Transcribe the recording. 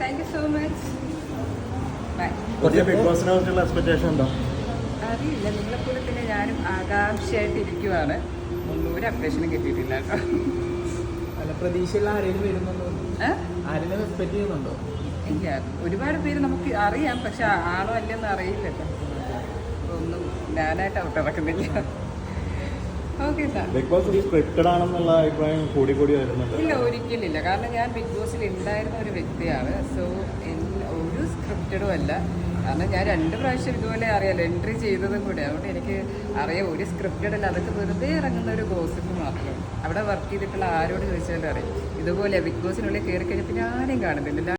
Thank you so much. Bye. Big ബോസിനെ കുറിച്ചുള്ള expectation ഉണ്ടോ? അറിയില്ല, നിങ്ങളെപ്പോലെ തന്നെ ഞാനും ആകാംക്ഷയായിട്ട് ഇരിക്കുവാണ്. ഒന്നും ഒരു അപ്ഡേഷനും കിട്ടിയിട്ടില്ല കേട്ടോ. അല്ല, പ്രതീക്ഷയുള്ള ആരെങ്കിലും വരുന്നുണ്ടോ? ആരെങ്കിലും എക്സ്പെക്ട് ചെയ്യുന്നുണ്ടോ? ഇല്ല, ഒരുപാട് പേര് നമുക്ക് അറിയാം, പക്ഷെ ആണോ അല്ലെന്ന് അറിയില്ലല്ലോ. ഒന്നും ഞാനായിട്ട് ഔട്ട് ഇറക്കുന്നില്ല. Okay sir. Big boss scripted ആണെന്നുള്ള അഭിപ്രായം കൂടി വരുന്നുണ്ട്. ഇല്ല, ഒരിക്കലില്ല. കാരണം ഞാൻ ബിഗ് ബോസിൽ ഉണ്ടായിരുന്ന ഒരു വ്യക്തിയാണ്. സോ ഒരു സ്ക്രിപ്റ്റഡും അല്ല. കാരണം ഞാൻ 2 പ്രാവശ്യം ഇതുപോലെ അറിയാലോ എൻട്രി ചെയ്തതും കൂടെ. അതുകൊണ്ട് എനിക്ക് അറിയാം ഒരു സ്ക്രിപ്റ്റഡ് അല്ല, അതൊക്കെ വെറുതെ ഇറങ്ങുന്ന ഒരു ഗോസിപ്പ് മാത്രം. അവിടെ വർക്ക് ചെയ്തിട്ടുള്ള ആരോട് ചോദിച്ചാലും അറിയാം. ഇതുപോലെ ബിഗ് ബോസിനുള്ളിൽ കയറി കഴിഞ്ഞാൽ പിന്നെ ആരെയും കാണുന്നില്ല.